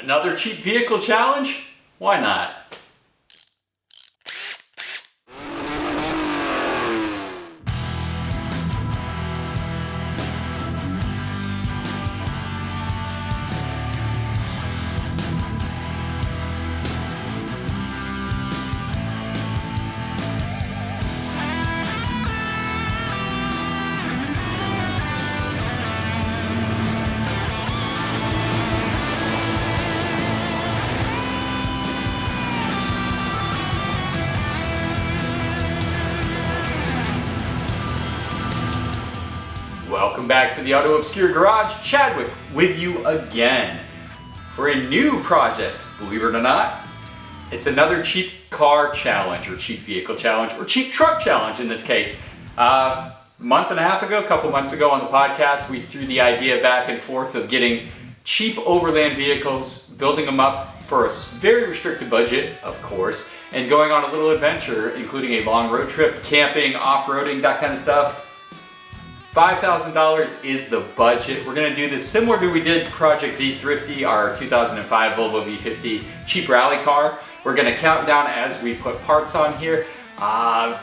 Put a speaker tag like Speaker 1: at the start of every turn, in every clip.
Speaker 1: Another cheap vehicle challenge? Why not? Welcome back to the Auto Obscure Garage. Chadwick with you again for a new project. Believe it or not, it's another cheap car challenge, or cheap vehicle challenge, or cheap truck challenge in this case. A month and a half ago, a couple months ago on the podcast, we threw the idea back and forth of getting cheap overland vehicles, building them up for a very restricted budget, of course, and going on a little adventure, including a long road trip, camping, off-roading, that kind of stuff. $5,000 is the budget. We're gonna do this similar to we did Project V-Thrifty, our 2005 Volvo V50 cheap rally car. We're gonna count down as we put parts on here.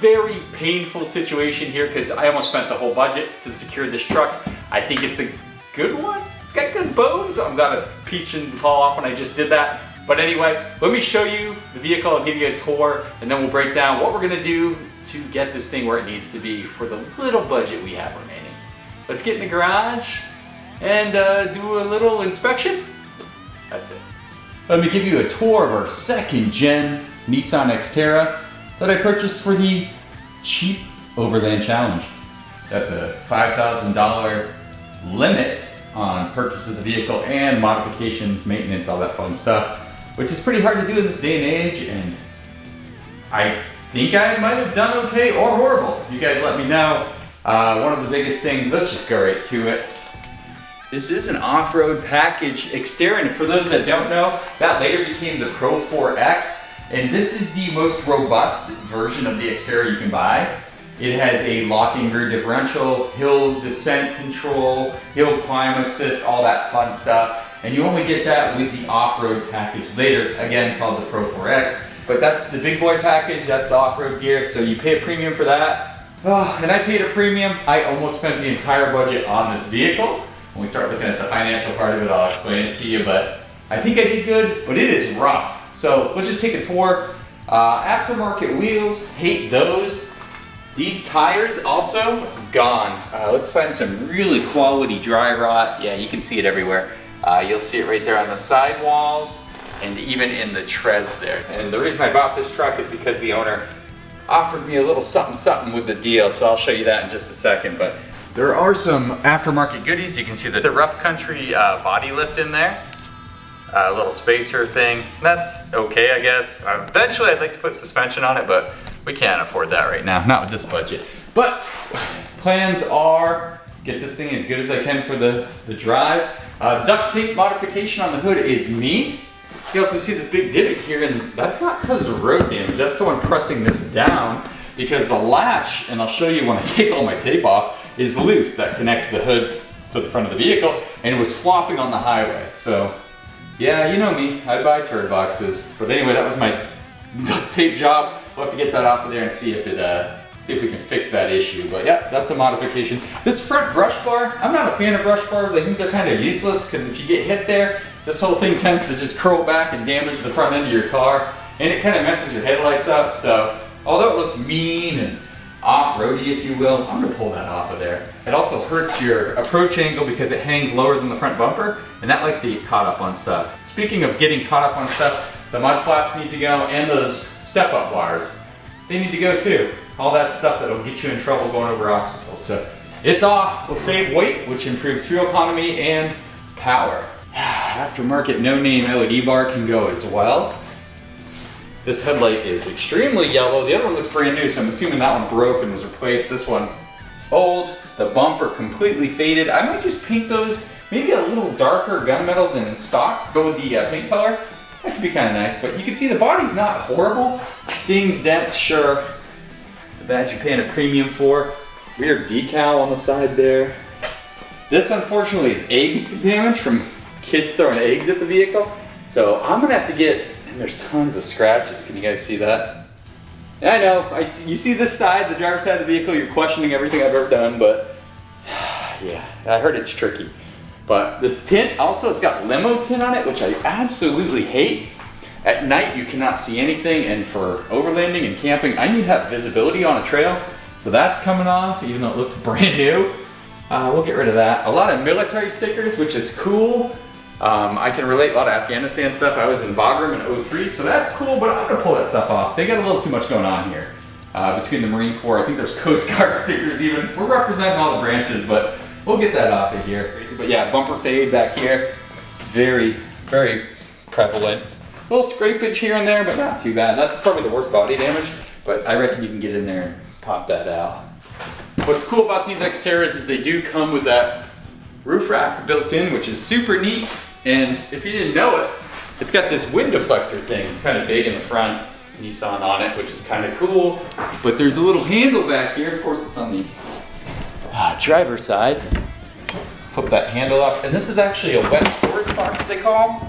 Speaker 1: Very painful situation here because I almost spent the whole budget to secure this truck. I think it's a good one. It's got good bones. I'm glad a piece shouldn't fall off when I just did that. But anyway, let me show you the vehicle. I'll give you a tour and then we'll break down what we're gonna do to get this thing where it needs to be for the little budget we have remaining. Let's get in the garage and do a little inspection. That's it. Let me give you a tour of our second gen Nissan Xterra that I purchased for the Cheap Overland Challenge. That's a $5,000 limit on purchase of the vehicle and modifications, maintenance, all that fun stuff, which is pretty hard to do in this day and age, and I think I might have done okay or horrible. You guys let me know. One of the biggest things, let's just go right to it. This is an off-road package Xterra, and for those that don't know, that later became the Pro 4X, and this is the most robust version of the Xterra you can buy. It has a locking rear differential, hill descent control, hill climb assist, all that fun stuff. And you only get that with the off-road package later, again called the Pro 4X. But that's the big boy package, that's the off-road gear, so you pay a premium for that. Oh, and I paid a premium. I almost spent the entire budget on this vehicle. When we start looking at the financial part of it, I'll explain it to you, but I think I did good, but it is rough. So let's just take a tour. Aftermarket wheels, hate those. These tires also gone. Let's find some really quality dry rot. Yeah, you can see it everywhere. You'll see it right there on the sidewalls and even in the treads there. And the reason I bought this truck is because the owner offered me a little something with the deal, so I'll show you that in just a second. But there are some aftermarket goodies. You can see the Rough Country body lift in there. A little spacer thing. That's okay, I guess. Eventually I'd like to put suspension on it, but we can't afford that right now, not with this budget. But plans are get this thing as good as I can for the drive. Duct tape modification on the hood is me. You also see this big divot here, and that's not because of road damage. That's someone pressing this down because the latch, and I'll show you when I take all my tape off, is loose. That connects the hood to the front of the vehicle, and it was flopping on the highway. So, yeah, you know me, I buy turd boxes. But anyway, that was my duct tape job. We'll have to get that off of there and see if we can fix that issue. But yeah, that's a modification. This front brush bar, I'm not a fan of brush bars. I think they're kind of useless because if you get hit there, this whole thing tends to just curl back and damage the front end of your car, and it kind of messes your headlights up. So although it looks mean and off-roady, if you will, I'm gonna pull that off of there. It also hurts your approach angle because it hangs lower than the front bumper, and that likes to get caught up on stuff. Speaking of getting caught up on stuff, the mud flaps need to go, and those step-up bars, they need to go too. All that stuff that'll get you in trouble going over obstacles. So it's off. We'll save weight, which improves fuel economy and power. Aftermarket no-name LED bar can go as well. This headlight is extremely yellow. The other one looks brand new, so I'm assuming that one broke and was replaced. This one, old. The bumper completely faded. I might just paint those maybe a little darker gunmetal than stock to go with the paint color. That could be kind of nice, but you can see the body's not horrible. Dings, dents, sure. The badge you're paying a premium for. Rear decal on the side there. This unfortunately is egg damage from kids throwing eggs at the vehicle. So I'm gonna have to get, and there's tons of scratches. Can you guys see that? I know, you see this side, the driver's side of the vehicle, you're questioning everything I've ever done, but yeah, I heard it's tricky. But this tint, also it's got limo tint on it, which I absolutely hate. At night you cannot see anything, and for overlanding and camping, I need to have visibility on a trail. So that's coming off, even though it looks brand new. We'll get rid of that. A lot of military stickers, which is cool. I can relate a lot of Afghanistan stuff. I was in Bagram in 03, so that's cool, but I'm gonna pull that stuff off. They got a little too much going on here. Between the Marine Corps, I think there's Coast Guard stickers even. We're representing all the branches, but we'll get that off of here. But yeah, bumper fade back here. Very, very prevalent. A little scrapage here and there, but not too bad. That's probably the worst body damage, but I reckon you can get in there and pop that out. What's cool about these Xterras is they do come with that roof rack built in, which is super neat. And if you didn't know it, it's got this wind deflector thing. It's kind of big in the front, Nissan on it, which is kind of cool. But there's a little handle back here. Of course, it's on the driver's side. Flip that handle up. And this is actually a wet storage box, they call.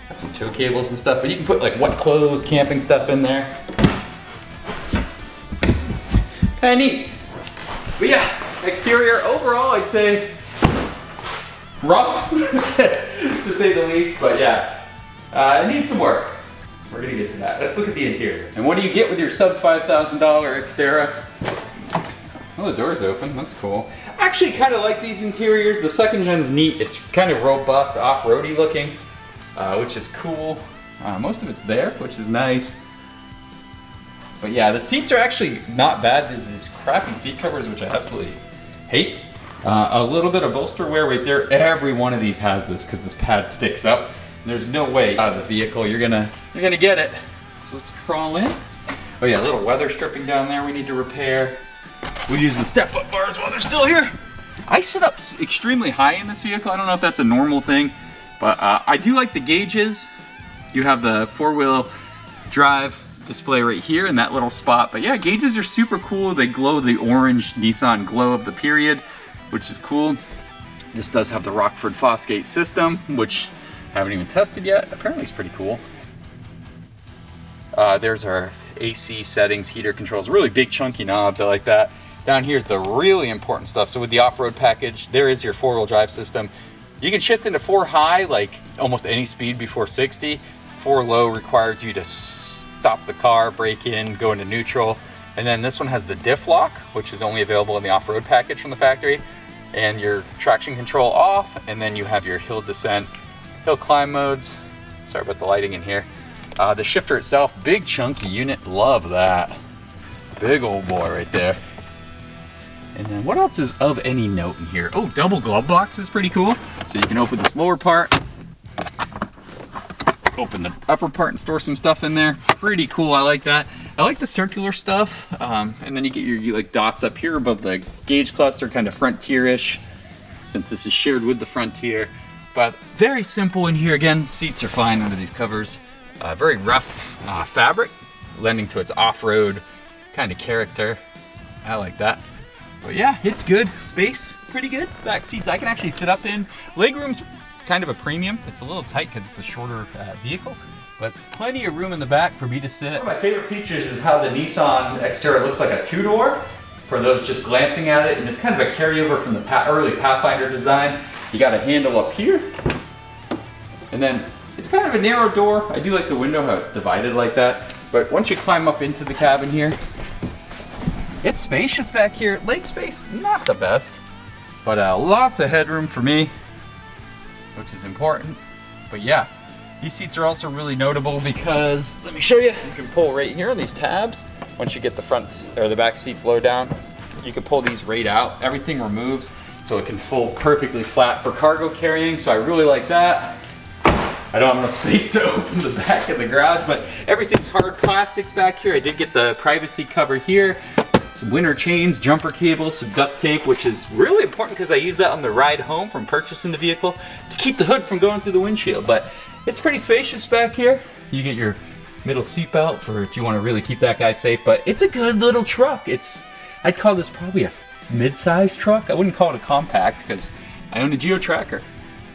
Speaker 1: Got some tow cables and stuff, but you can put like wet clothes, camping stuff in there. Kind of neat. But yeah, exterior overall, I'd say rough, to say the least, but yeah, it needs some work. We're gonna get to that. Let's look at the interior. And what do you get with your sub $5,000 Xterra? Well, the door's open, that's cool. I actually kind of like these interiors. The second gen's neat. It's kind of robust, off-roady looking, which is cool. Most of it's there, which is nice. But yeah, the seats are actually not bad. There's these crappy seat covers, which I absolutely hate. A little bit of bolster wear right there. Every one of these has this because this pad sticks up. And there's no way out of the vehicle you're gonna get it. So let's crawl in. Oh yeah, a little weather stripping down there we need to repair. We use the step-up bars while they're still here. I sit up extremely high in this vehicle. I don't know if that's a normal thing, but I do like the gauges. You have the four-wheel drive display right here in that little spot. But yeah, gauges are super cool. They glow the orange Nissan glow of the period, which is cool. This does have the Rockford Fosgate system, which I haven't even tested yet. Apparently it's pretty cool. There's our AC settings, heater controls, really big chunky knobs, I like that. Down here's the really important stuff. So with the off-road package, there is your four-wheel drive system. You can shift into 4 high, like almost any speed before 60. 4 low requires you to stop the car, brake in, go into neutral. And then this one has the diff lock, which is only available in the off-road package from the factory. And your traction control off, and then you have your hill descent, hill climb modes. Sorry about the lighting in here. The shifter itself, big chunky unit, love that. Big old boy right there. And then what else is of any note in here? Oh, double glove box is pretty cool. So you can open this lower part, open the upper part and store some stuff in there. Pretty cool, I like that. I like the circular stuff. And then you get your like dots up here above the gauge cluster, kind of Frontier-ish, since this is shared with the Frontier. But very simple in here. Again, seats are fine under these covers. Very rough fabric, lending to its off-road kind of character. I like that. But yeah, it's good. Space, pretty good. Back seats I can actually sit up in. Legroom's kind of a premium. It's a little tight because it's a shorter vehicle, but plenty of room in the back for me to sit. One of my favorite features is how the Nissan Xterra looks like a two-door, for those just glancing at it, and it's kind of a carryover from the early Pathfinder design. You got a handle up here, and then it's kind of a narrow door. I do like the window, how it's divided like that. But once you climb up into the cabin here, it's spacious back here. Leg space, not the best, but lots of headroom for me, which is important. But yeah, these seats are also really notable because, let me show you, you can pull right here on these tabs. Once you get the front or the back seats low down, you can pull these right out. Everything removes, so it can fold perfectly flat for cargo carrying. So I really like that. I don't have enough space to open the back of the garage, but everything's hard plastics back here. I did get the privacy cover here. Some winter chains, jumper cables, some duct tape, which is really important because I use that on the ride home from purchasing the vehicle to keep the hood from going through the windshield. But it's pretty spacious back here. You get your middle seat belt for if you want to really keep that guy safe, but it's a good little truck. I'd call this probably a mid-sized truck. I wouldn't call it a compact because I own a Geo Tracker.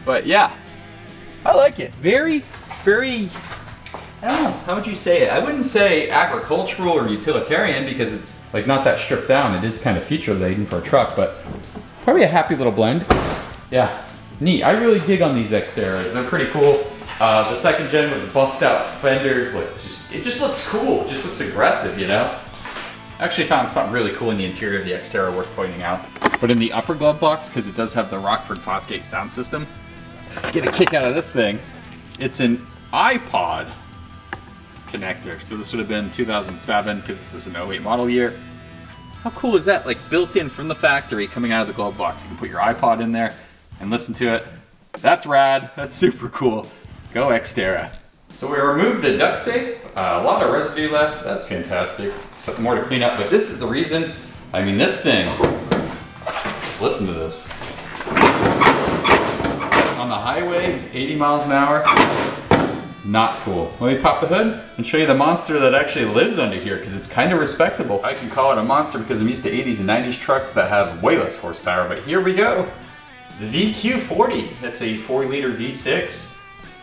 Speaker 1: But yeah, I like it. Very very, I don't know, how would you say it? I wouldn't say agricultural or utilitarian because it's like not that stripped down. It is kind of feature laden for a truck, but probably a happy little blend. Yeah, neat. I really dig on these Xterras. They're pretty cool. The second gen with the buffed out fenders, like it just looks cool. It just looks aggressive, you know? I actually found something really cool in the interior of the Xterra worth pointing out. But in the upper glove box, because it does have the Rockford Fosgate sound system, get a kick out of this thing. It's an iPod connector. So this would have been 2007 because this is an 08 model year. How cool is that? Like built in from the factory coming out of the glove box. You can put your iPod in there and listen to it. That's rad. That's super cool. Go Xterra. So we removed the duct tape. A lot of residue left. That's fantastic. Something more to clean up, but this is the reason. I mean, this thing, just listen to this. On the highway, 80 miles an hour, not cool. Let me pop the hood and show you the monster that actually lives under here because it's kind of respectable. I can call it a monster because I'm used to 80s and 90s trucks that have way less horsepower, but here we go. The VQ40, that's a 4-liter V6.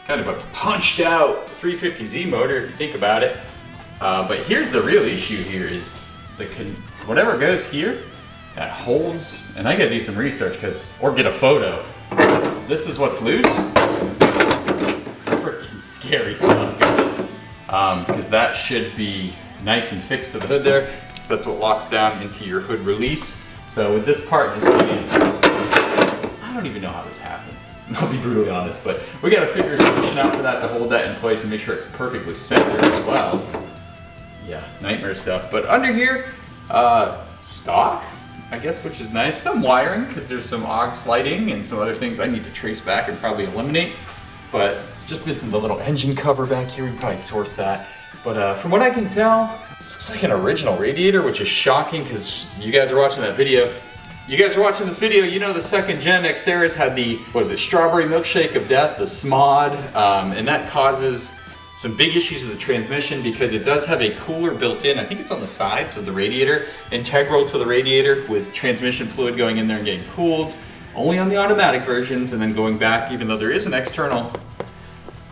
Speaker 1: Kind of a punched out 350Z motor if you think about it. But here's the real issue here is whatever goes here, that holds, and I gotta do some research or get a photo. This is what's loose. Freaking scary stuff, guys. Because that should be nice and fixed to the hood there. So that's what locks down into your hood release. So with this part just being, I don't even know how this happens. I'll be brutally honest, but we gotta figure a solution out for that to hold that in place and make sure it's perfectly centered as well. Yeah, nightmare stuff. But under here, stock, I guess, which is nice. Some wiring, because there's some aux lighting and some other things I need to trace back and probably eliminate. But just missing the little engine cover back here. We can probably source that. But from what I can tell, this looks like an original radiator, which is shocking because you guys are watching that video. You guys are watching this video, you know the second gen Xterras had the, strawberry milkshake of death, the SMOD, and that causes some big issues with the transmission because it does have a cooler built in. I think it's on the sides of the radiator, integral to the radiator with transmission fluid going in there and getting cooled, only on the automatic versions, and then going back, even though there is an external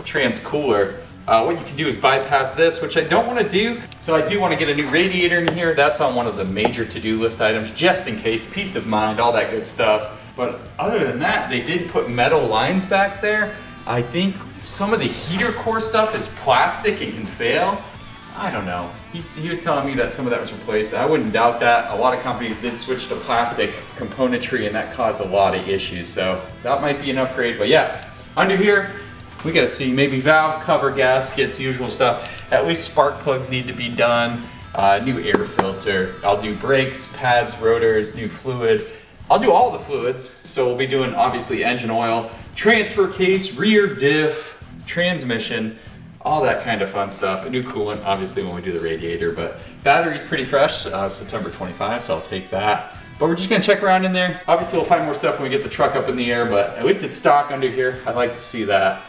Speaker 1: trans cooler. What you can do is bypass this, which I don't want to do. So I do want to get a new radiator in here. That's on one of the major to-do list items, just in case, peace of mind, all that good stuff. But other than that, they did put metal lines back there. I think some of the heater core stuff is plastic and can fail. I don't know. He was telling me that some of that was replaced. I wouldn't doubt that. A lot of companies did switch to plastic componentry and that caused a lot of issues. So that might be an upgrade. But yeah, under here, we gotta see maybe valve cover gaskets, usual stuff. At least spark plugs need to be done. New air filter. I'll do brakes, pads, rotors, new fluid. I'll do all the fluids. So we'll be doing obviously engine oil, transfer case, rear diff, transmission, all that kind of fun stuff. A new coolant, obviously when we do the radiator, but battery's pretty fresh, September 25, so I'll take that. But we're just gonna check around in there. Obviously we'll find more stuff when we get the truck up in the air, but at least it's stock under here. I'd like to see that.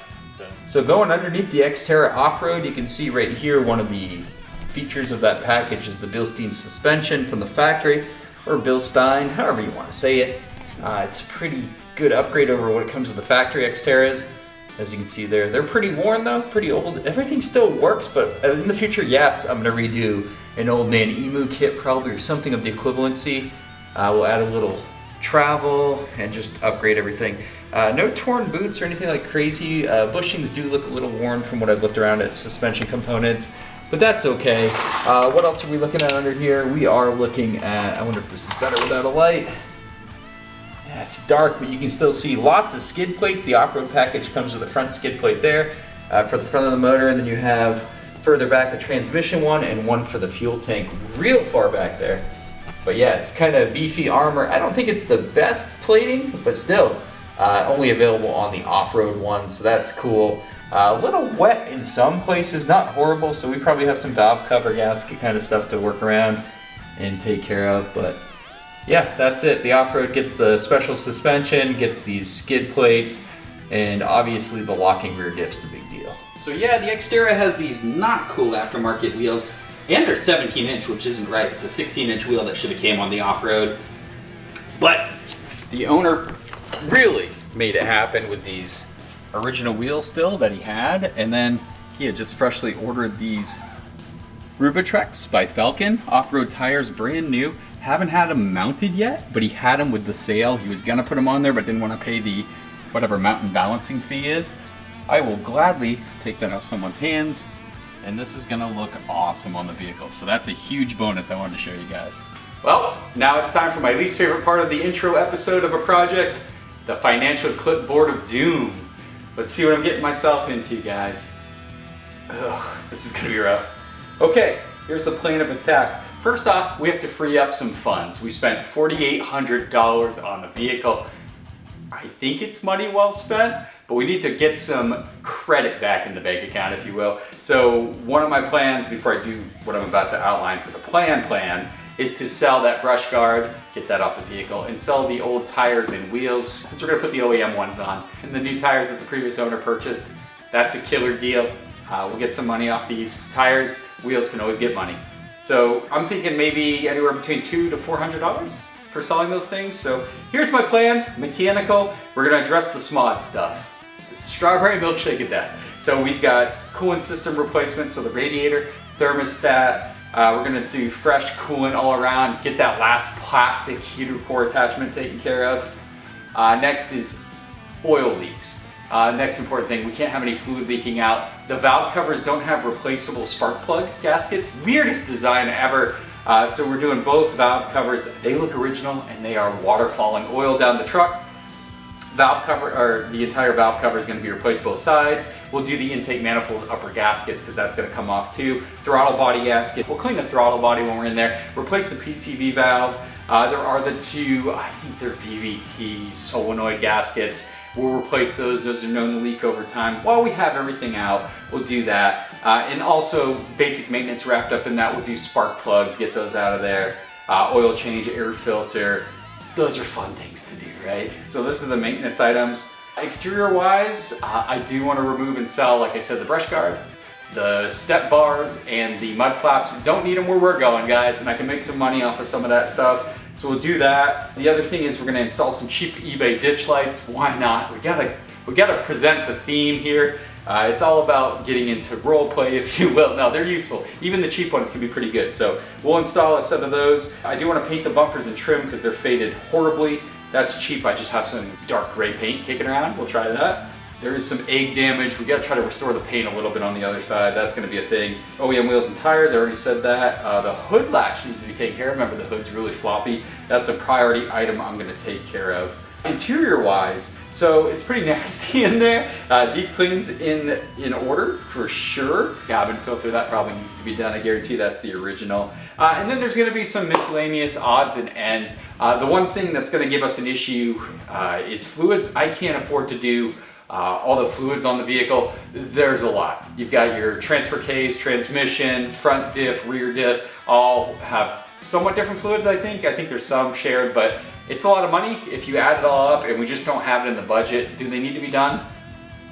Speaker 1: So going underneath the Xterra off-road, you can see right here one of the features of that package is the Bilstein suspension from the factory, or Bilstein, however you want to say it. It's a pretty good upgrade over what it comes with the factory Xterras. As you can see there, they're pretty worn though, pretty old. Everything still works, but in the future, yes, I'm gonna redo an old man EMU kit probably, or something of the equivalency. We'll add a little travel and just upgrade everything. No torn boots or anything like crazy. Bushings do look a little worn from what I've looked around at suspension components, but that's okay. What else are we looking at under here? We are looking at, I wonder if this is better without a light. Yeah, it's dark, but you can still see lots of skid plates. The off-road package comes with a front skid plate there for the front of the motor, and then you have further back a transmission one and one for the fuel tank real far back there. But yeah, it's kind of beefy armor. I don't think it's the best plating, but still. Only available on the off-road one, so that's cool. A little wet in some places, not horrible, so we probably have some valve cover gasket kind of stuff to work around and take care of, but yeah, that's it. The off-road gets the special suspension, gets these skid plates, and obviously the locking rear diff's the big deal. So yeah, the Xterra has these not cool aftermarket wheels, and they're 17-inch, which isn't right. It's a 16-inch wheel that should have came on the off-road, but the owner really made it happen with these original wheels still that he had, and then he had just freshly ordered these Rubitrex by Falcon, off-road tires, brand new. Haven't had them mounted yet, but he had them with the sale. He was gonna put them on there, but didn't want to pay the whatever mountain balancing fee is. I will gladly take that out of someone's hands, and this is gonna look awesome on the vehicle. So that's a huge bonus I wanted to show you guys. Well, now it's time for my least favorite part of the intro episode of a project, the financial clipboard of doom. Let's see what I'm getting myself into, guys. Ugh, this is gonna be rough. Okay, here's the plan of attack. First off, we have to free up some funds. We spent $4,800 on the vehicle. I think it's money well spent, but we need to get some credit back in the bank account, if you will. So one of my plans, before I do what I'm about to outline for the plan, is to sell that brush guard, get that off the vehicle, and sell the old tires and wheels, since we're gonna put the OEM ones on, and the new tires that the previous owner purchased. That's a killer deal. We'll get some money off these tires. Wheels can always get money. So I'm thinking maybe anywhere between $200 to $400 for selling those things. So here's my plan, mechanical. We're gonna address the SMOD stuff. The strawberry milkshake of death. So we've got coolant system replacement, so the radiator, thermostat. We're gonna do fresh coolant all around, get that last plastic heater core attachment taken care of. Next is oil leaks. Next important thing, we can't have any fluid leaking out. The valve covers don't have replaceable spark plug gaskets. Weirdest design ever. So we're doing both valve covers. They look original and they are waterfalling oil down the truck. Valve cover, or the entire valve cover is going to be replaced both sides. We'll do the intake manifold upper gaskets because that's going to come off too. Throttle body gasket. We'll clean the throttle body when we're in there. Replace the PCV valve. There are the two, I think they're VVT solenoid gaskets. We'll replace those. Those are known to leak over time. While we have everything out, we'll do that. And also basic maintenance wrapped up in that. We'll do spark plugs, get those out of there. Oil change, air filter. Those are fun things to do, right? So those are the maintenance items. Exterior wise, I do want to remove and sell, like I said, the brush guard, the step bars, and the mud flaps. Don't need them where we're going, guys, and I can make some money off of some of that stuff. So we'll do that. The other thing is we're gonna install some cheap eBay ditch lights. Why not? We gotta present the theme here. It's all about getting into role play, if you will. No, they're useful. Even the cheap ones can be pretty good. So we'll install a set of those. I do want to paint the bumpers and trim because they're faded horribly. That's cheap. I just have some dark gray paint kicking around. We'll try that. There is some egg damage. We gotta try to restore the paint a little bit on the other side. That's gonna be a thing. OEM wheels and tires, I already said that. The hood latch needs to be taken care of. Remember, the hood's really floppy. That's a priority item I'm gonna take care of. Interior wise, so it's pretty nasty in there. Deep cleans in order for sure. Cabin filter, that probably needs to be done. I guarantee that's the original. And then there's gonna be some miscellaneous odds and ends. The one thing that's gonna give us an issue is fluids. I can't afford to do all the fluids on the vehicle. There's a lot. You've got your transfer case, transmission, front diff, rear diff, all have somewhat different fluids, I think. I think there's some shared, but it's a lot of money if you add it all up, and we just don't have it in the budget. Do they need to be done?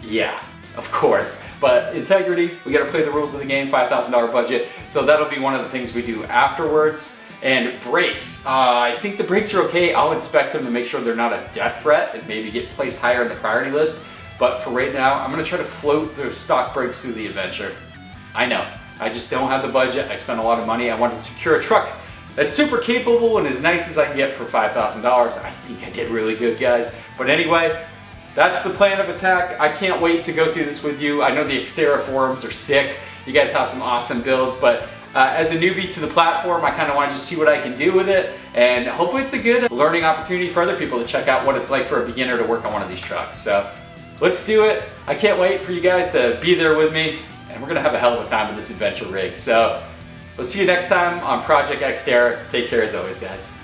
Speaker 1: Yeah, of course. But integrity, we gotta play the rules of the game, $5,000 budget. So that'll be one of the things we do afterwards. And brakes, I think the brakes are okay. I'll inspect them to make sure they're not a death threat and maybe get placed higher in the priority list. But for right now, I'm gonna try to float the stock brakes through the adventure. I know, I just don't have the budget. I spent a lot of money. I wanted to secure a truck that's super capable and as nice as I can get for $5,000. I think I did really good, guys. But anyway, that's the plan of attack. I can't wait to go through this with you. I know the Xterra forums are sick. You guys have some awesome builds, but as a newbie to the platform, I kind of want to just see what I can do with it. And hopefully it's a good learning opportunity for other people to check out what it's like for a beginner to work on one of these trucks. So let's do it. I can't wait for you guys to be there with me, and we're gonna have a hell of a time with this adventure rig. So we'll see you next time on Project Xterra. Take care as always, guys.